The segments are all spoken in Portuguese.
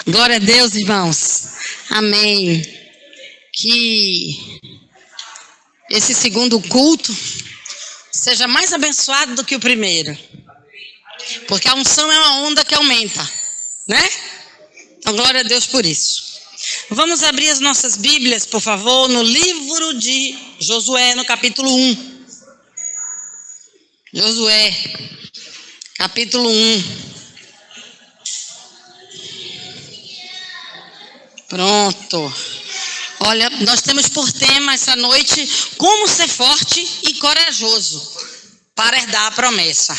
Glória a Deus, irmãos. Amém. Que esse segundo culto seja mais abençoado do que o primeiro. Porque a unção é uma onda que aumenta, né? Então, glória a Deus por isso. Vamos abrir as nossas Bíblias, por favor, no livro de Josué, no capítulo 1. Josué, capítulo 1. Pronto. Olha, nós temos por tema essa noite como ser forte e corajoso para herdar a promessa.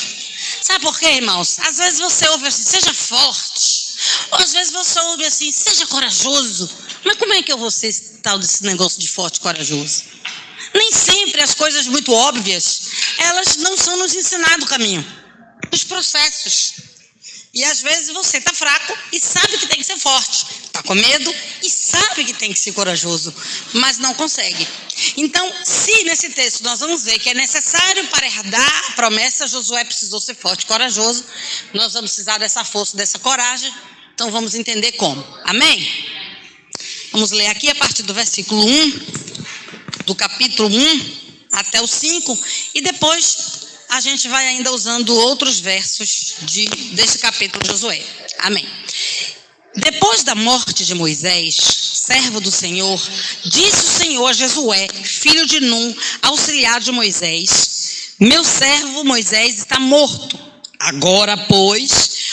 Sabe por quê, irmãos? Às vezes você ouve assim, seja forte. Ou às vezes você ouve assim, seja corajoso. Mas como é que eu vou ser tal desse negócio de forte e corajoso? Nem sempre as coisas muito óbvias, elas não são nos ensinadas o caminho, os processos. E às vezes você está fraco e sabe que tem que ser forte. Está com medo e sabe que tem que ser corajoso, mas não consegue. Então, se nesse texto nós vamos ver que é necessário para herdar a promessa, Josué precisou ser forte e corajoso. Nós vamos precisar dessa força, dessa coragem. Então vamos entender como. Amém? Vamos ler aqui a partir do versículo 1, do capítulo 1 até o 5, e depois a gente vai ainda usando outros versos desse capítulo de Josué. Amém. Depois da morte de Moisés, servo do Senhor, disse o Senhor a Josué, filho de Num, auxiliar de Moisés: meu servo Moisés está morto. Agora, pois,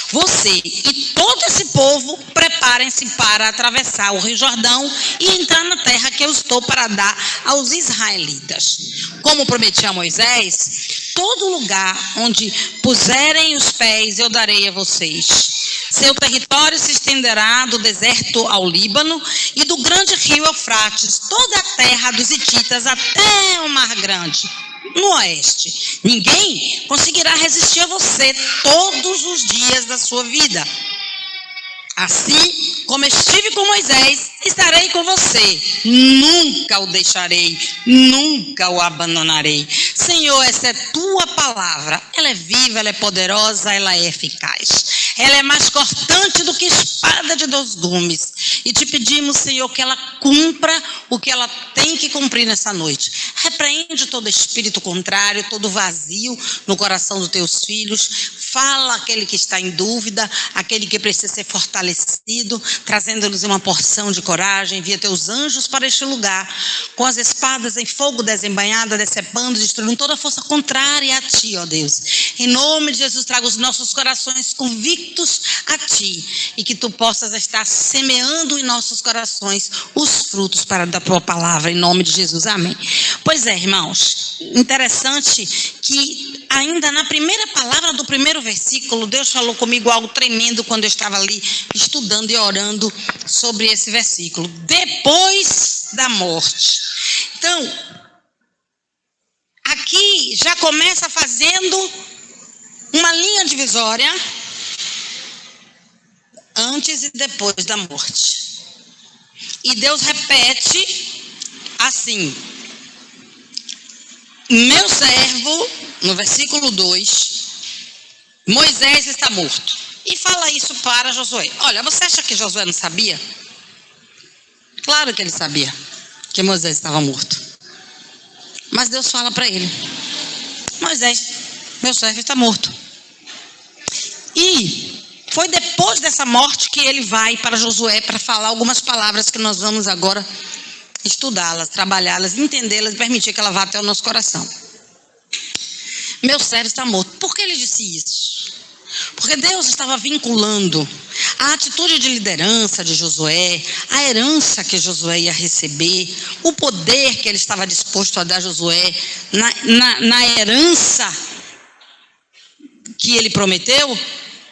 você e todo esse povo preparem-se para atravessar o Rio Jordão e entrar na terra que eu estou para dar aos israelitas. Como prometi a Moisés, todo lugar onde puserem os pés eu darei a vocês. Seu território se estenderá do deserto ao Líbano e do grande rio Eufrates, toda a terra dos hititas até o Mar Grande, no oeste. Ninguém conseguirá resistir a você todos os dias da sua vida. Assim como estive com Moisés, estarei com você. Nunca o deixarei, nunca o abandonarei. Senhor, essa é tua palavra. Ela é viva, ela é poderosa, ela é eficaz. Ela é mais cortante do que espada de 2 gumes. E te pedimos, Senhor, que ela cumpra o que ela tem que cumprir nessa noite. Repreende todo espírito contrário, todo vazio no coração dos teus filhos. Fala aquele que está em dúvida, aquele que precisa ser fortalecido, trazendo-lhes uma porção de coragem. Envia teus anjos para este lugar, com as espadas em fogo desembainhada, decepando, destruindo toda força contrária a ti, ó Deus. Em nome de Jesus, traga os nossos corações convictos a ti, e que tu possas estar semeando em nossos corações os frutos para da tua palavra, em nome de Jesus, amém. Pois é, irmãos, interessante que ainda na primeira palavra do primeiro versículo, Deus falou comigo algo tremendo quando eu estava ali estudando e orando sobre esse versículo. Depois da morte. Então, aqui já começa fazendo uma linha divisória antes e depois da morte. E Deus repete assim: meu servo, no versículo 2, Moisés está morto. E fala isso para Josué. Olha, você acha que Josué não sabia? Claro que ele sabia que Moisés estava morto. Mas Deus fala para ele: Moisés, meu servo está morto. E foi depois dessa morte que ele vai para Josué para falar algumas palavras que nós vamos agora estudá-las, trabalhá-las, entendê-las e permitir que ela vá até o nosso coração. Meu servo está morto. Por que ele disse isso? Porque Deus estava vinculando a atitude de liderança de Josué, a herança que Josué ia receber, o poder que ele estava disposto a dar a Josué na herança que ele prometeu,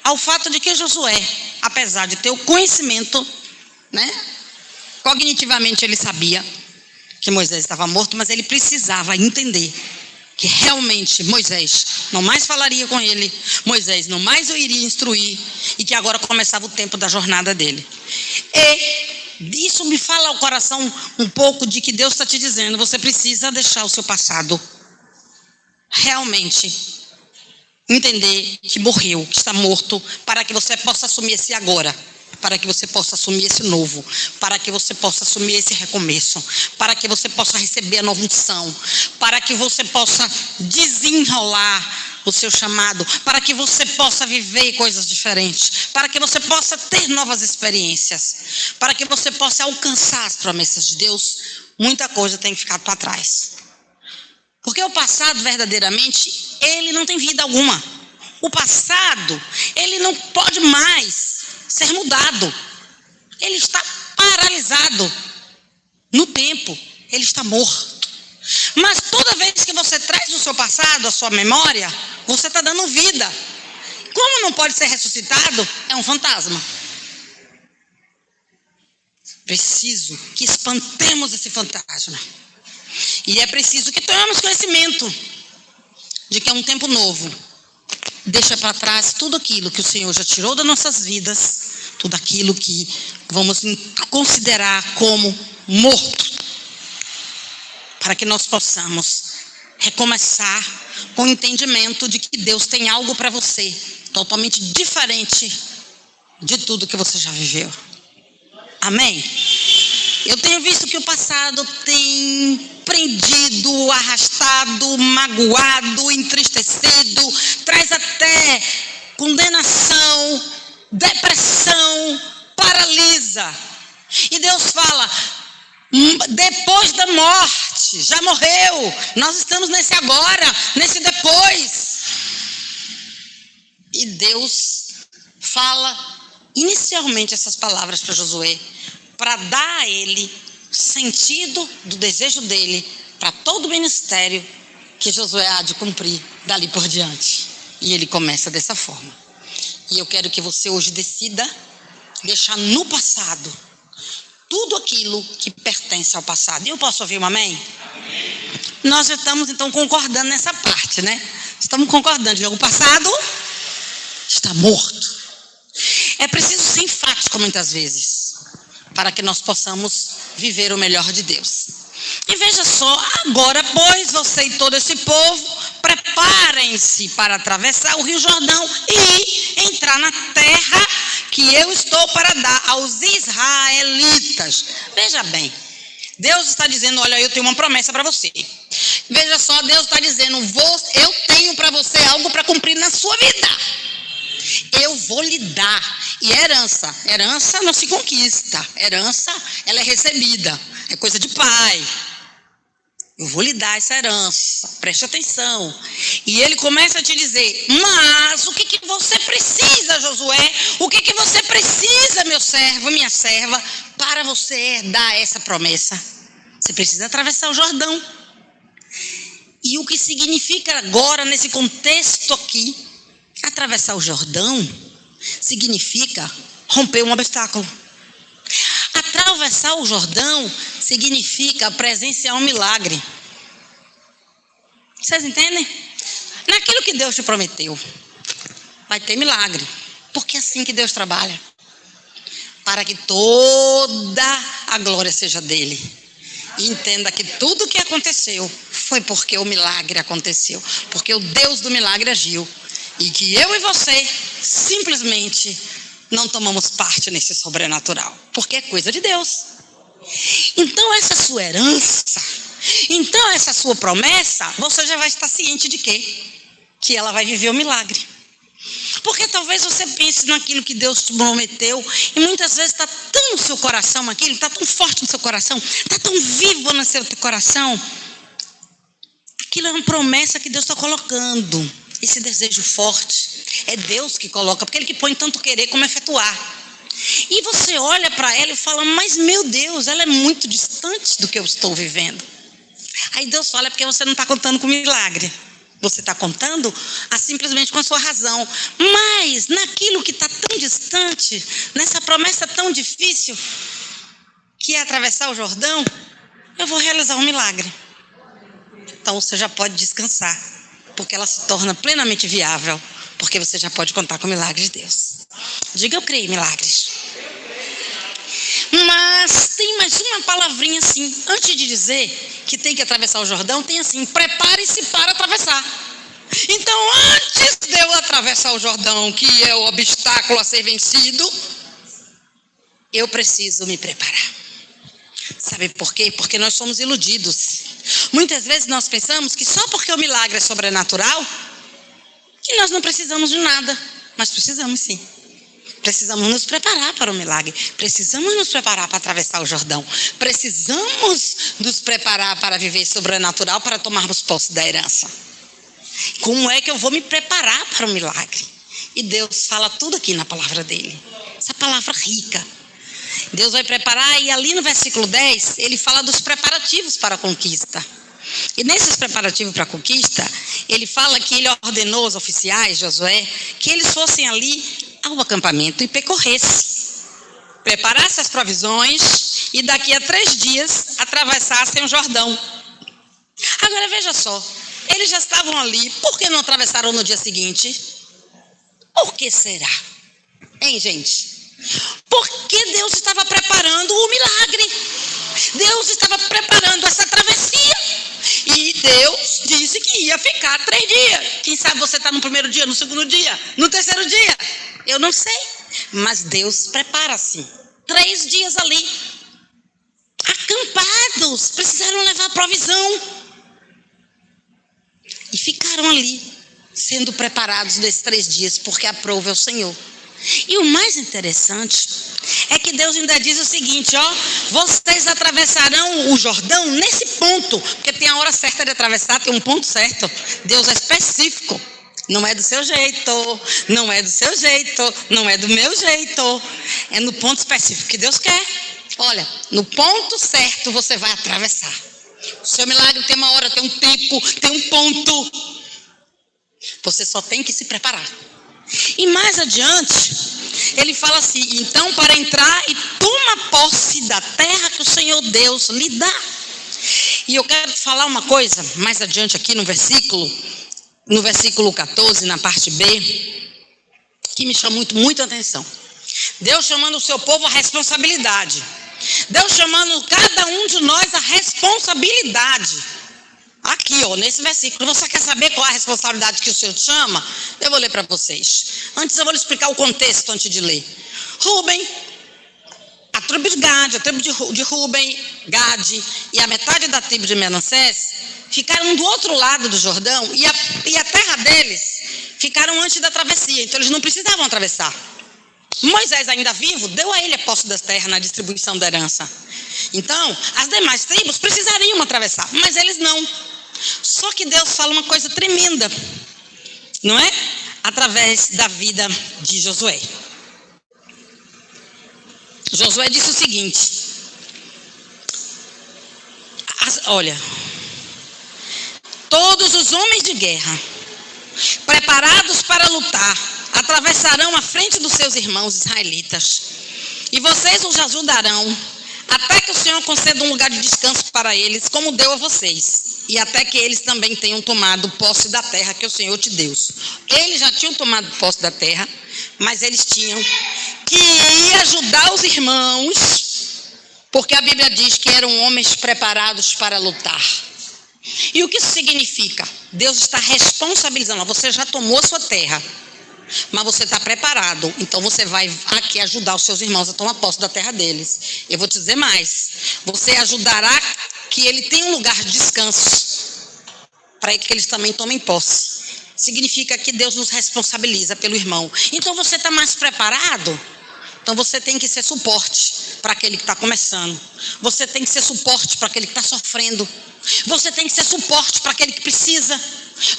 ao fato de que Josué, apesar de ter o conhecimento, né, cognitivamente ele sabia que Moisés estava morto, mas ele precisava entender que realmente Moisés não mais falaria com ele, Moisés não mais o iria instruir, e que agora começava o tempo da jornada dele. E isso me fala ao coração um pouco de que Deus está te dizendo: você precisa deixar o seu passado realmente entender que morreu, que está morto, para que você possa assumir esse agora, para que você possa assumir esse novo, para que você possa assumir esse recomeço, para que você possa receber a nova unção, para que você possa desenrolar o seu chamado, para que você possa viver coisas diferentes, para que você possa ter novas experiências, para que você possa alcançar as promessas de Deus. Muita coisa tem que ficar para trás. Porque o passado, verdadeiramente, ele não tem vida alguma. O passado, ele não pode mais ser mudado. Ele está paralisado no tempo. Ele está morto. Mas toda vez que você traz o seu passado, a sua memória, você está dando vida. Como não pode ser ressuscitado, é um fantasma. Preciso que espantemos esse fantasma. E é preciso que tenhamos conhecimento de que é um tempo novo. Deixa para trás tudo aquilo que o Senhor já tirou das nossas vidas, tudo aquilo que vamos considerar como morto, para que nós possamos recomeçar com o entendimento de que Deus tem algo para você, totalmente diferente de tudo que você já viveu. Amém? Eu tenho visto que o passado tem prendido, arrastado, magoado, entristecido, traz até condenação, depressão, paralisa. E Deus fala, depois da morte, já morreu, nós estamos nesse agora, nesse depois. E Deus fala inicialmente essas palavras para Josué, para dar a ele sentido do desejo dele para todo o ministério que Josué há de cumprir dali por diante. E ele começa dessa forma. E eu quero que você hoje decida deixar no passado tudo aquilo que pertence ao passado. E eu posso ouvir um amém? Amém. Nós já estamos então concordando nessa parte, né? Estamos concordando que o passado está morto. É preciso ser enfático muitas vezes, para que nós possamos viver o melhor de Deus. E veja só, agora, pois, você e todo esse povo, preparem-se para atravessar o Rio Jordão e entrar na terra que eu estou para dar aos israelitas. Veja bem, Deus está dizendo, olha, eu tenho uma promessa para você. Veja só, Deus está dizendo, eu tenho para você algo para cumprir na sua vida. Eu vou lhe dar. E herança não se conquista. Herança, ela é recebida. É coisa de pai. Eu vou lhe dar essa herança. Preste atenção. E ele começa a te dizer, mas o que você precisa, Josué? O que você precisa, meu servo, minha serva, para você herdar essa promessa? Você precisa atravessar o Jordão. E o que significa agora, nesse contexto aqui, atravessar o Jordão significa romper um obstáculo. Atravessar o Jordão significa presenciar um milagre. Vocês entendem? Naquilo que Deus te prometeu, vai ter milagre. Porque é assim que Deus trabalha. Para que toda a glória seja dele. E entenda que tudo o que aconteceu foi porque o milagre aconteceu. Porque o Deus do milagre agiu. E que eu e você simplesmente não tomamos parte nesse sobrenatural. Porque é coisa de Deus. Então essa sua herança, então essa sua promessa, você já vai estar ciente de quê? Que ela vai viver o milagre. Porque talvez você pense naquilo que Deus te prometeu e muitas vezes está tão no seu coração aquilo, está tão forte no seu coração, está tão vivo no seu coração. Aquilo é uma promessa que Deus está colocando. Esse desejo forte é Deus que coloca, porque Ele que põe tanto querer como efetuar. E você olha para ela e fala, mas meu Deus, ela é muito distante do que eu estou vivendo. Aí Deus fala, é porque você não está contando com milagre. Você está contando simplesmente com a sua razão. Mas naquilo que está tão distante, nessa promessa tão difícil, que é atravessar o Jordão, eu vou realizar um milagre. Então você já pode descansar. Porque ela se torna plenamente viável. Porque você já pode contar com o milagre de Deus. Diga, eu creio em milagres. Mas tem mais uma palavrinha assim. Antes de dizer que tem que atravessar o Jordão, tem assim, prepare-se para atravessar. Então, antes de eu atravessar o Jordão, que é o obstáculo a ser vencido, eu preciso me preparar. Sabe por quê? Porque nós somos iludidos. Muitas vezes nós pensamos que só porque o milagre é sobrenatural, que nós não precisamos de nada. Mas precisamos sim. Precisamos nos preparar para o milagre. Precisamos nos preparar para atravessar o Jordão. Precisamos nos preparar para viver sobrenatural, para tomarmos posse da herança. Como é que eu vou me preparar para o milagre? E Deus fala tudo aqui na palavra dele. Essa palavra rica. Deus vai preparar, e ali no versículo 10, ele fala dos preparativos para a conquista. E nesses preparativos para a conquista, ele fala que ele ordenou aos oficiais, Josué, que eles fossem ali ao acampamento e percorressem, preparassem as provisões e daqui a 3 dias atravessassem o Jordão. Agora veja só, eles já estavam ali, por que não atravessaram no dia seguinte? Por que será? Hein, gente? Porque Deus estava preparando o milagre. Deus estava preparando essa travessia. E Deus disse que ia ficar 3 dias. Quem sabe você está no primeiro dia, no segundo dia, no terceiro dia? Eu não sei. Mas Deus prepara-se. 3 dias ali, acampados, precisaram levar provisão. E ficaram ali, sendo preparados nesses 3 dias, porque aprove ao Senhor. E o mais interessante é que Deus ainda diz o seguinte, ó, vocês atravessarão o Jordão nesse ponto, porque tem a hora certa de atravessar, tem um ponto certo. Deus é específico, não é do seu jeito, não é do seu jeito, não é do meu jeito, é no ponto específico que Deus quer. Olha, no ponto certo você vai atravessar. O seu milagre tem uma hora, tem um tempo, tem um ponto. Você só tem que se preparar. E mais adiante, ele fala assim, então para entrar e toma posse da terra que o Senhor Deus lhe dá. E eu quero falar uma coisa, mais adiante aqui no versículo 14, na parte B, que me chama muito atenção. Deus chamando o seu povo à responsabilidade. Deus chamando cada um de nós à responsabilidade. Aqui, ó, nesse versículo, você quer saber qual é a responsabilidade que o Senhor te chama? Eu vou ler para vocês. Antes eu vou lhe explicar o contexto antes de ler. Rúben, a tribo de Gade, a tribo de Rúben, Gade e a metade da tribo de Manassés ficaram do outro lado do Jordão e a terra deles ficaram antes da travessia, então eles não precisavam atravessar. Moisés, ainda vivo, deu a ele a posse das terras na distribuição da herança. Então, as demais tribos precisariam atravessar, mas eles não. Só que Deus fala uma coisa tremenda, não é? Através da vida de Josué. Josué disse o seguinte, olha, todos os homens de guerra, preparados para lutar, atravessarão a frente dos seus irmãos israelitas, e vocês os ajudarão, até que o Senhor conceda um lugar de descanso para eles, como deu a vocês, e até que eles também tenham tomado posse da terra que o Senhor te deu. Eles já tinham tomado posse da terra, mas eles tinham que ir ajudar os irmãos, porque a Bíblia diz que eram homens preparados para lutar. E o que isso significa? Deus está responsabilizando, você já tomou a sua terra, mas você está preparado, então você vai aqui ajudar os seus irmãos a tomar posse da terra deles. Eu vou te dizer mais, você ajudará que ele tenha um lugar de descanso, para que eles também tomem posse. Significa que Deus nos responsabiliza pelo irmão. Então você está mais preparado? Então você tem que ser suporte para aquele que está começando. Você tem que ser suporte para aquele que está sofrendo. Você tem que ser suporte para aquele que precisa.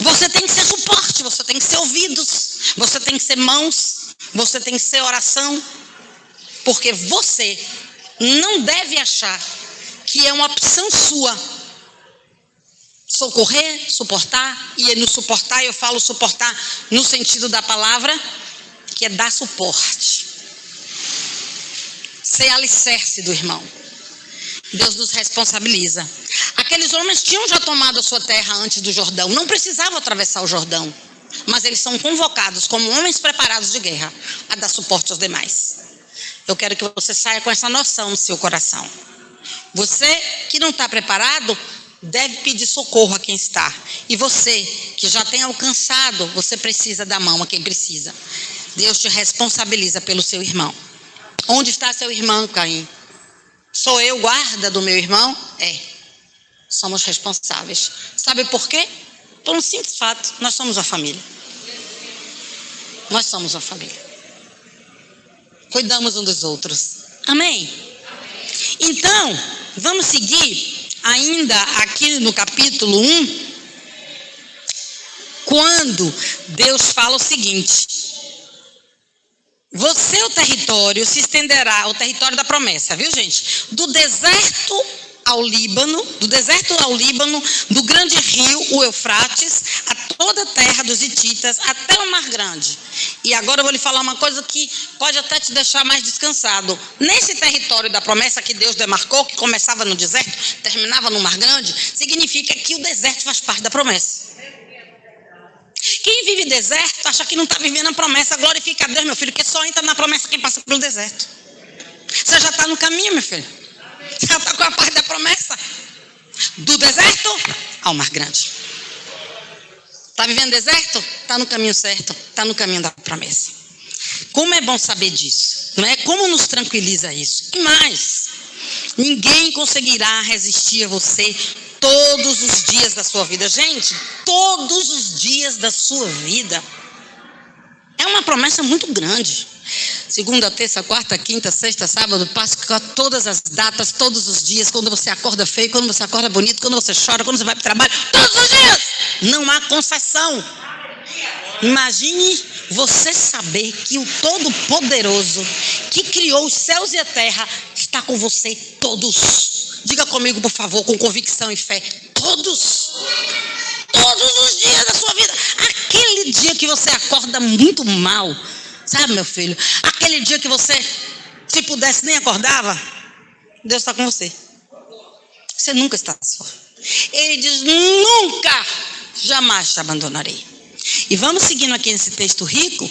Você tem que ser suporte, você tem que ser ouvidos, você tem que ser mãos, você tem que ser oração. Porque você não deve achar que é uma opção sua socorrer, suportar. E no suportar, eu falo suportar no sentido da palavra, que é dar suporte, ser alicerce do irmão. Deus nos responsabiliza. Aqueles homens tinham já tomado a sua terra antes do Jordão, não precisavam atravessar o Jordão, mas eles são convocados como homens preparados de guerra a dar suporte aos demais. Eu quero que você saia com essa noção no seu coração. Você que não está preparado deve pedir socorro a quem está, e você que já tem alcançado, você precisa dar mão a quem precisa. Deus te responsabiliza pelo seu irmão. Onde está seu irmão, Caim? Sou eu guarda do meu irmão? É. Somos responsáveis. Sabe por quê? Por um simples fato. Nós somos uma família. Nós somos uma família. Cuidamos uns dos outros. Amém? Então, vamos seguir ainda aqui no capítulo 1. Quando Deus fala o seguinte: seu território se estenderá, o território da promessa, viu, gente? Do deserto ao Líbano, do grande rio, o Eufrates, a toda a terra dos hititas, até o Mar Grande. E agora eu vou lhe falar uma coisa que pode até te deixar mais descansado. Nesse território da promessa que Deus demarcou, que começava no deserto, terminava no Mar Grande, significa que o deserto faz parte da promessa. Quem vive deserto acha que não está vivendo a promessa. Glorifica a Deus, meu filho, que só entra na promessa quem passa pelo deserto. Você já está no caminho, meu filho. Você já está com a parte da promessa. Do deserto ao Mar Grande. Está vivendo deserto? Está no caminho certo. Está no caminho da promessa. Como é bom saber disso, não é? Como nos tranquiliza isso. E mais, ninguém conseguirá resistir a você todos os dias da sua vida. Gente, todos os dias da sua vida. É uma promessa muito grande. Segunda, terça, quarta, quinta, sexta, sábado, Páscoa, todas as datas, todos os dias. Quando você acorda feio, quando você acorda bonito, quando você chora, quando você vai para o trabalho, todos os dias. Não há concessão. Imagine você saber que o Todo-Poderoso, que criou os céus e a terra, está com você todos. Diga comigo, por favor, com convicção e fé. Todos os dias da sua vida. Aquele dia que você acorda muito mal, sabe, meu filho? Aquele dia que você, se pudesse, nem acordava. Deus está com você. Você nunca está só. Ele diz: nunca, jamais te abandonarei. E vamos seguindo aqui nesse texto rico,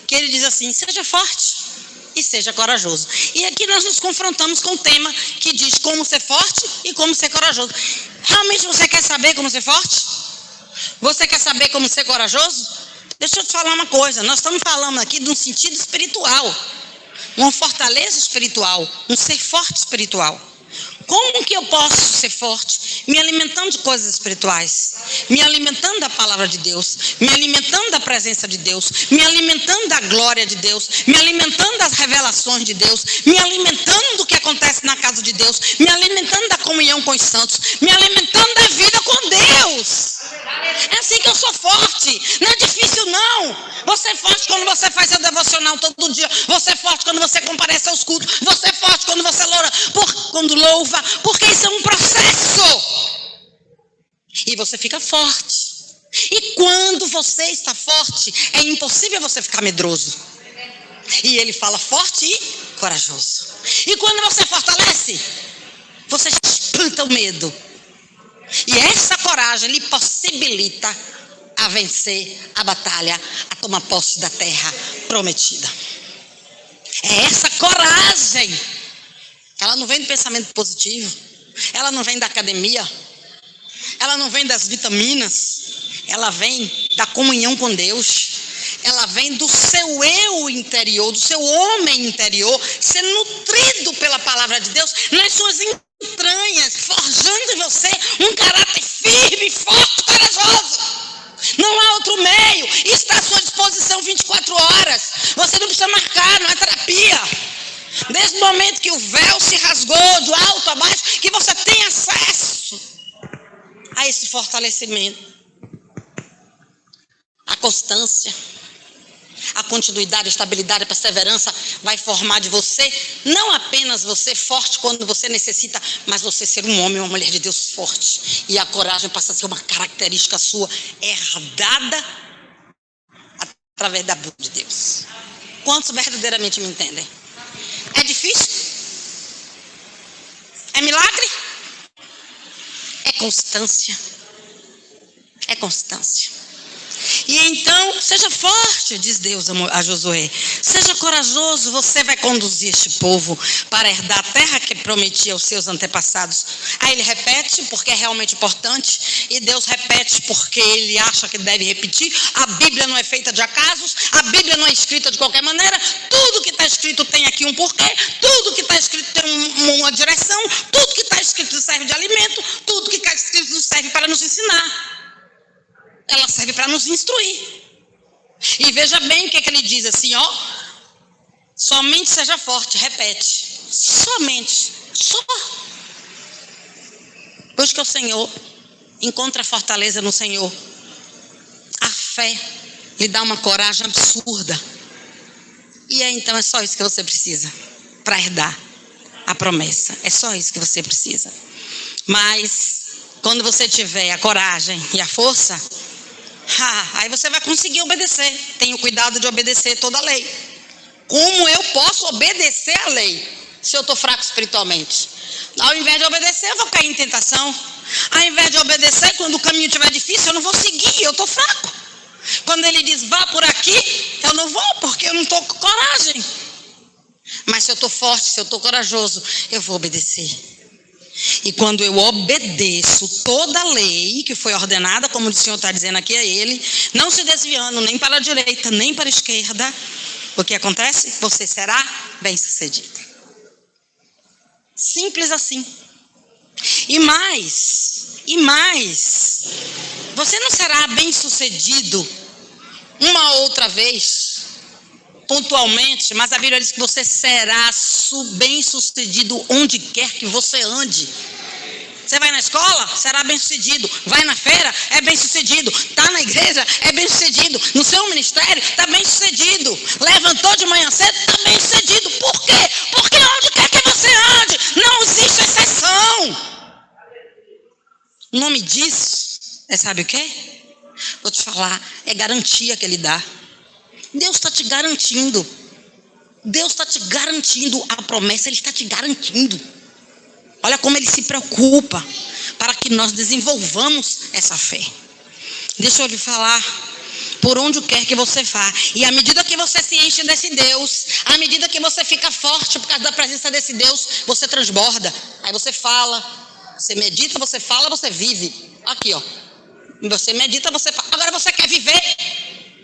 que ele diz assim: seja forte e seja corajoso. E aqui nós nos confrontamos com um tema que diz como ser forte e como ser corajoso. Realmente você quer saber como ser forte? Você quer saber como ser corajoso? Deixa eu te falar uma coisa. Nós estamos falando aqui de um sentido espiritual, uma fortaleza espiritual, um ser forte espiritual. Como que eu posso ser forte? Me alimentando de coisas espirituais, me alimentando da palavra de Deus, me alimentando da presença de Deus, me alimentando da glória de Deus, me alimentando das revelações de Deus, me alimentando do que acontece na casa de Deus, me alimentando da comunhão com os santos, me alimentando da vida com Deus. É assim que eu sou forte. Não é difícil, não. Você é forte quando você faz seu devocional todo dia. Você é forte quando você comparece aos cultos. Você é forte quando você quando louva. Porque isso é um processo. E você fica forte. E quando você está forte, é impossível você ficar medroso. E ele fala forte e corajoso. E quando você fortalece, você espanta o medo. E essa coragem lhe possibilita a vencer a batalha, a tomar posse da terra prometida. É essa coragem. Ela não vem do pensamento positivo. Ela não vem da academia. Ela não vem das vitaminas. Ela vem da comunhão com Deus. Ela vem do seu eu interior, do seu homem interior, sendo nutrido pela palavra de Deus nas suas entranhas, forjando em você um caráter firme, forte, corajoso. Não há outro meio. Isso está à sua disposição 24 horas. Você não precisa marcar, não é terapia. Desde o momento que o véu se rasgou do alto a baixo, que você tem acesso a esse fortalecimento. A constância, a continuidade, a estabilidade, a perseverança vai formar de você, não apenas você forte quando você necessita, mas você ser um homem, uma mulher de Deus forte. E a coragem passa a ser uma característica sua, herdada através da Bíblia de Deus. Quantos verdadeiramente me entendem? É difícil? É milagre? É constância. É constância. E então, seja forte, diz Deus a Josué. Seja corajoso, você vai conduzir este povo para herdar a terra que prometia aos seus antepassados. Aí ele repete, porque é realmente importante. E Deus repete, porque ele acha que deve repetir. A Bíblia não é feita de acasos. A Bíblia não é escrita de qualquer maneira. Tudo que está escrito tem aqui um porquê. Tudo que está escrito tem uma direção. Tudo que está escrito serve de alimento. Tudo que está escrito serve para nos ensinar. Ela serve para nos instruir. E veja bem o que ele diz assim, ó. Somente seja forte, repete. Somente, só. Busca o Senhor, encontra a fortaleza no Senhor. A fé lhe dá uma coragem absurda. E aí, então é só isso que você precisa para herdar a promessa. É só isso que você precisa. Mas quando você tiver a coragem e a força, aí você vai conseguir obedecer. Tenha cuidado de obedecer toda a lei. Como eu posso obedecer a lei se eu estou fraco espiritualmente? Ao invés de obedecer, eu vou cair em tentação. Ao invés de obedecer, quando o caminho estiver difícil, eu não vou seguir, eu estou fraco. Quando ele diz, vá por aqui, eu não vou, porque eu não estou com coragem. Mas se eu estou forte, se eu estou corajoso, eu vou obedecer. E quando eu obedeço toda a lei que foi ordenada, como o Senhor está dizendo aqui a ele, não se desviando nem para a direita, nem para a esquerda, o que acontece? Você será bem-sucedido. Simples assim. E mais, você não será bem-sucedido uma outra vez, pontualmente, mas a Bíblia diz que você será bem-sucedido onde quer que você ande. Você vai na escola, será bem-sucedido. Vai na feira, é bem-sucedido. Está na igreja, é bem-sucedido. No seu ministério, está bem-sucedido. Levantou de manhã cedo, está bem-sucedido. Por quê? Porque onde quer que você ande, não existe exceção. O nome disso, sabe o quê? Vou te falar, é garantia que ele dá. Deus está te garantindo. Deus está te garantindo a promessa, ele está te garantindo. Olha como ele se preocupa para que nós desenvolvamos essa fé. Deixa eu lhe falar, por onde quer que você vá, e à medida que você se enche desse Deus, à medida que você fica forte por causa da presença desse Deus, você transborda. Aí você fala, você medita, você fala, você vive. Aqui, ó. Você medita, você fala. Agora você quer viver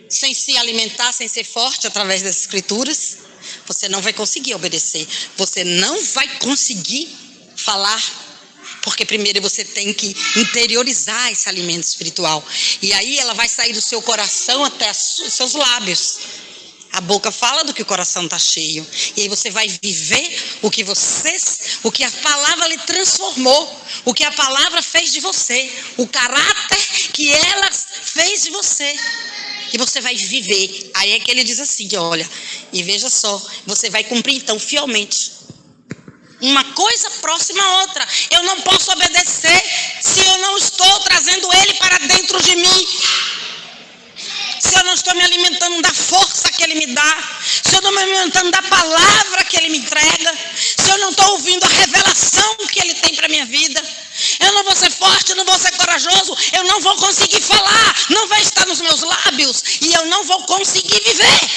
sem se alimentar, sem ser forte através das escrituras? Você não vai conseguir obedecer. Você não vai conseguir falar, porque primeiro você tem que interiorizar esse alimento espiritual, e aí ela vai sair do seu coração até os seus lábios. A boca fala do que o coração está cheio, e aí você vai viver o que a palavra lhe transformou, o que a palavra fez de você, o caráter que ela fez de você, e você vai viver. Aí é que ele diz assim, olha, e veja só, você vai cumprir então fielmente uma coisa próxima à outra. Eu não posso obedecer se eu não estou trazendo ele para dentro de mim, se eu não estou me alimentando da força que ele me dá, se eu não estou me alimentando da palavra que ele me entrega, se eu não estou ouvindo a revelação que ele tem para a minha vida. Eu não vou ser forte, eu não vou ser corajoso, eu não vou conseguir falar, não vai estar nos meus lábios, e eu não vou conseguir viver.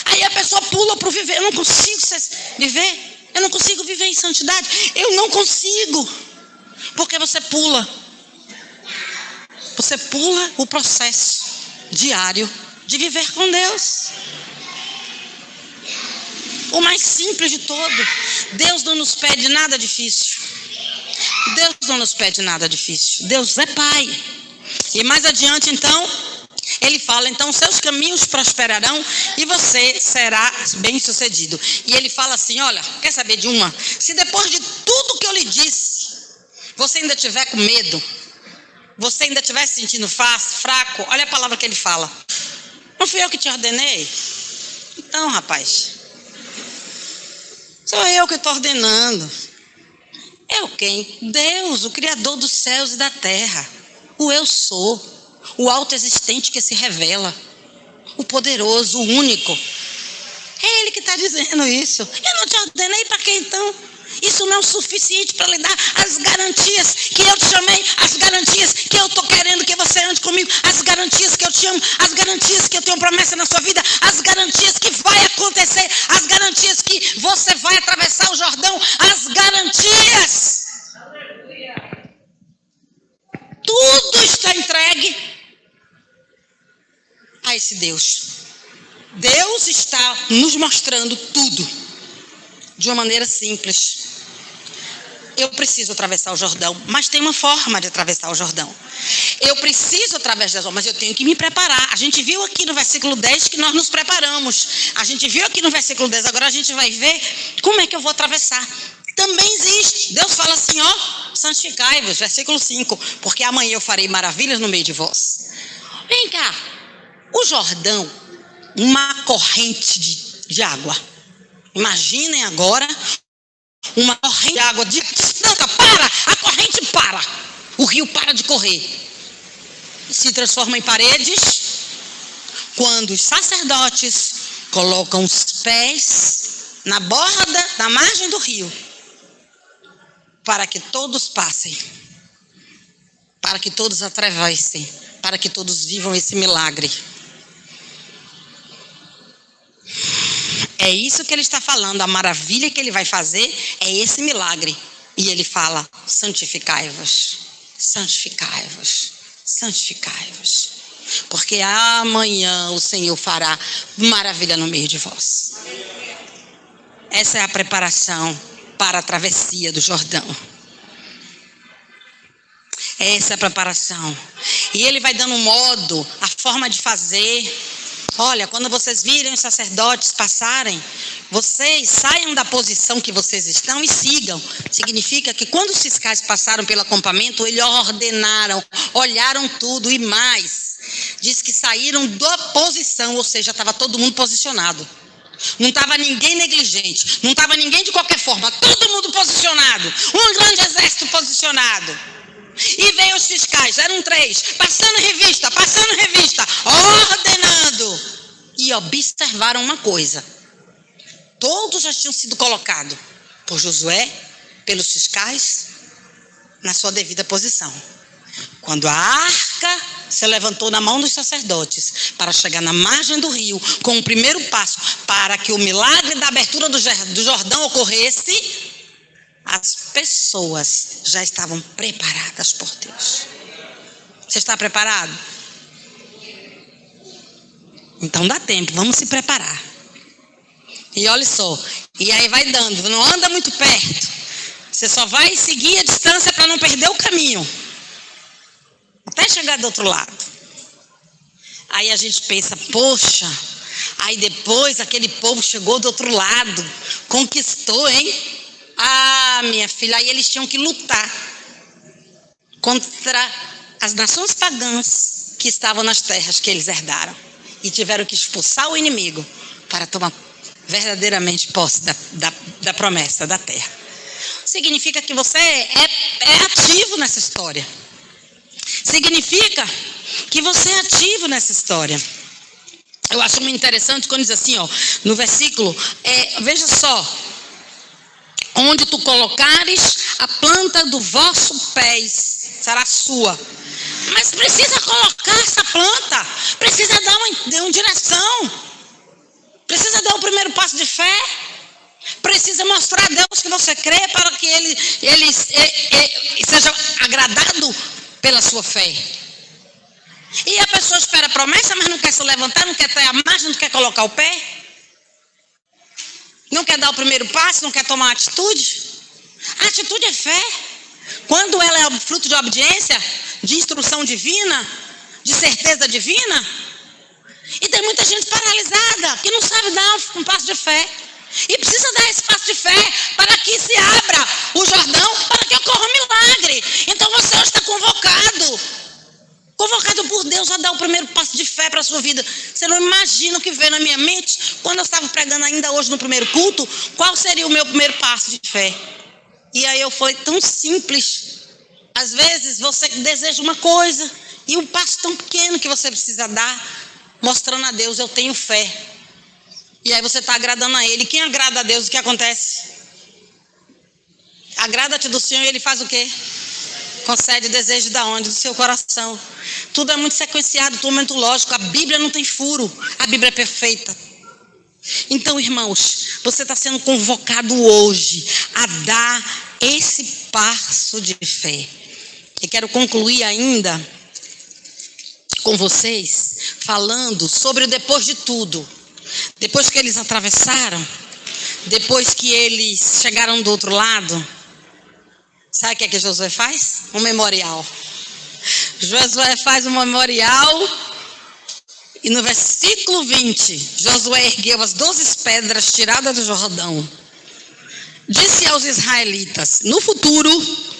Aí a pessoa pula para o viver. Eu não consigo viver. Eu não consigo viver em santidade. Eu não consigo. Porque você pula. Você pula o processo diário de viver com Deus. O mais simples de todo. Deus não nos pede nada difícil. Deus não nos pede nada difícil. Deus é Pai. E mais adiante então, ele fala, então seus caminhos prosperarão e você será bem-sucedido. E ele fala assim, olha, quer saber de uma? Se depois de tudo que eu lhe disse, você ainda tiver com medo, você ainda estiver se sentindo fraco, olha a palavra que ele fala. Não fui eu que te ordenei? Então, rapaz, sou eu que estou ordenando. Eu quem? Deus, o Criador dos céus e da terra. O eu sou. O autoexistente que se revela, o poderoso, o único. É ele que está dizendo isso. Eu não te ordenei para quê então? Isso não é o suficiente para lhe dar as garantias que eu te chamei, as garantias que eu estou querendo que você ande comigo, as garantias que eu te amo, as garantias que eu tenho promessa na sua vida, as garantias que vai acontecer, as garantias que você vai atravessar o Jordão, as garantias. Tudo está entregue a esse Deus. Deus está nos mostrando tudo de uma maneira simples. Eu preciso atravessar o Jordão, mas tem uma forma de atravessar o Jordão. Eu preciso atravessar o Jordão, mas eu tenho que me preparar. A gente viu aqui no versículo 10 que nós nos preparamos. A gente viu aqui no versículo 10, agora a gente vai ver como é que eu vou atravessar. Também existe. Deus fala assim, ó, santificai-vos, versículo 5, porque amanhã eu farei maravilhas no meio de vós. Vem cá, o Jordão, uma corrente de água. Imaginem agora uma corrente de água de distância, a corrente para, o rio para de correr, se transforma em paredes quando os sacerdotes colocam os pés na borda, na margem do rio, para que todos passem, para que todos atravessem, para que todos vivam esse milagre. É isso que ele está falando, a maravilha que ele vai fazer é esse milagre. E ele fala, santificai-vos, santificai-vos, santificai-vos. Porque amanhã o Senhor fará maravilha no meio de vós. Essa é a preparação para a travessia do Jordão. Essa é a preparação. E ele vai dando um modo, a forma de fazer. Olha, quando vocês virem os sacerdotes passarem, vocês saiam da posição que vocês estão e sigam. Significa que quando os fiscais passaram pelo acampamento, eles ordenaram, olharam tudo e mais. Diz que saíram da posição, ou seja, estava todo mundo posicionado. Não estava ninguém negligente, não estava ninguém de qualquer forma, todo mundo posicionado. Um grande exército posicionado. E veio os fiscais, eram 3, passando revista, ordenando. E observaram uma coisa. Todos já tinham sido colocados por Josué, pelos fiscais, na sua devida posição. Quando a arca se levantou na mão dos sacerdotes para chegar na margem do rio, com o primeiro passo para que o milagre da abertura do Jordão ocorresse, as pessoas já estavam preparadas por Deus. Você está preparado? Então dá tempo, vamos se preparar. E olha só, e aí vai dando, não anda muito perto. Você só vai seguir a distância para não perder o caminho. Até chegar do outro lado. Aí a gente pensa, poxa, aí depois aquele povo chegou do outro lado, conquistou, hein? Ah, minha filha, aí eles tinham que lutar contra as nações pagãs que estavam nas terras que eles herdaram. E tiveram que expulsar o inimigo para tomar verdadeiramente posse da promessa da terra. Significa que você é ativo nessa história. Significa que você é ativo nessa história. Eu acho muito interessante quando diz assim, ó, no versículo, veja só, onde tu colocares a planta do vosso pés, será sua. Mas precisa colocar essa planta, precisa dar uma direção, precisa dar o primeiro passo de fé, precisa mostrar a Deus que você crê para que ele seja agradado pela sua fé. E a pessoa espera a promessa, mas não quer se levantar, não quer ter a margem, não quer colocar o pé, não quer dar o primeiro passo, não quer tomar uma atitude. A atitude é fé. Quando ela é fruto de obediência, de instrução divina, de certeza divina. E tem muita gente paralisada, que não sabe dar um passo de fé. E precisa dar esse passo de fé para que se abra o Jordão, para que ocorra um milagre. Então você hoje está convocado por Deus a dar o primeiro passo de fé para a sua vida. Você não imagina o que veio na minha mente quando eu estava pregando ainda hoje no primeiro culto, qual seria o meu primeiro passo de fé. E aí eu falei, tão simples. Às vezes você deseja uma coisa e um passo tão pequeno que você precisa dar, mostrando a Deus, eu tenho fé. E aí você está agradando a Ele. Quem agrada a Deus, o que acontece? Agrada-te do Senhor e Ele faz o quê? Concede desejo da onde? Do seu coração. Tudo é muito sequenciado, tudo é muito lógico. A Bíblia não tem furo. A Bíblia é perfeita. Então, irmãos, você está sendo convocado hoje a dar esse passo de fé. E quero concluir ainda com vocês falando sobre o depois de tudo. Depois que eles atravessaram, depois que eles chegaram do outro lado, sabe o que é que Josué faz? Um memorial. Josué faz um memorial e no versículo 20, Josué ergueu as 12 pedras tiradas do Jordão. Disse aos israelitas: no futuro,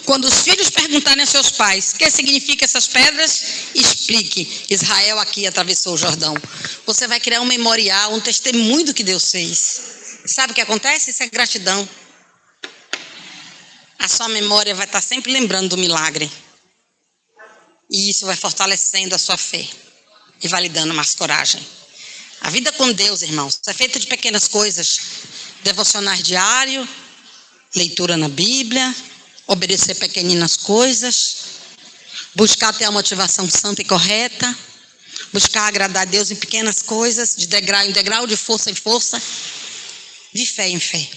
quando os filhos perguntarem a seus pais o que significam essas pedras, explique: Israel aqui atravessou o Jordão. Você vai criar um memorial, um testemunho do que Deus fez. Sabe o que acontece? Isso é gratidão. A sua memória vai estar sempre lembrando do milagre. E isso vai fortalecendo a sua fé. E vai lhe dando mais coragem. A vida com Deus, irmãos, é feita de pequenas coisas. Devocionais diário, leitura na Bíblia, obedecer pequeninas coisas, buscar ter a motivação santa e correta, buscar agradar a Deus em pequenas coisas, de degrau em degrau, de força em força, de fé em fé.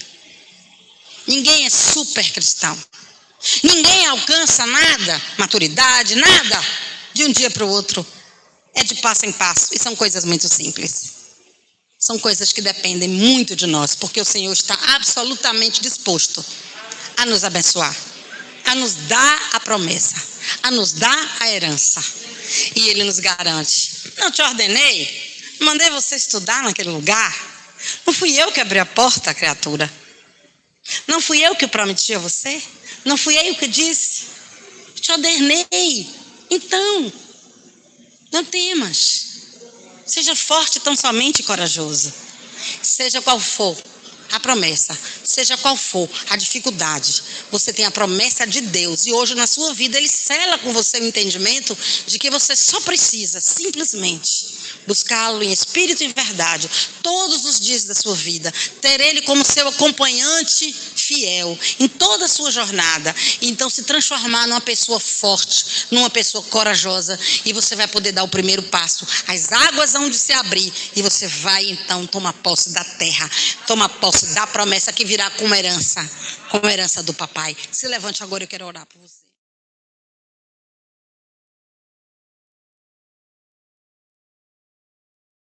Ninguém é super cristão. Ninguém alcança nada, maturidade, nada, de um dia para o outro. É de passo em passo. E são coisas muito simples. São coisas que dependem muito de nós, porque o Senhor está absolutamente disposto a nos abençoar, a nos dar a promessa, a nos dar a herança. E Ele nos garante: não te ordenei, mandei você estudar naquele lugar. Não fui eu que abri a porta, criatura. Não fui eu que prometi a você? Não fui eu que disse? Te ordenei. Então, não temas. Seja forte tão somente corajoso. Seja qual for a promessa, seja qual for a dificuldade, você tem a promessa de Deus. E hoje na sua vida Ele sela com você o entendimento de que você só precisa simplesmente buscá-lo em espírito e verdade todos os dias da sua vida, ter Ele como seu acompanhante fiel em toda a sua jornada, e então se transformar numa pessoa forte, numa pessoa corajosa, e você vai poder dar o primeiro passo. As águas hão de se abrir e você vai então tomar posse da terra, tomar posse da promessa que virá como herança do papai. Se levante agora, eu quero orar por você.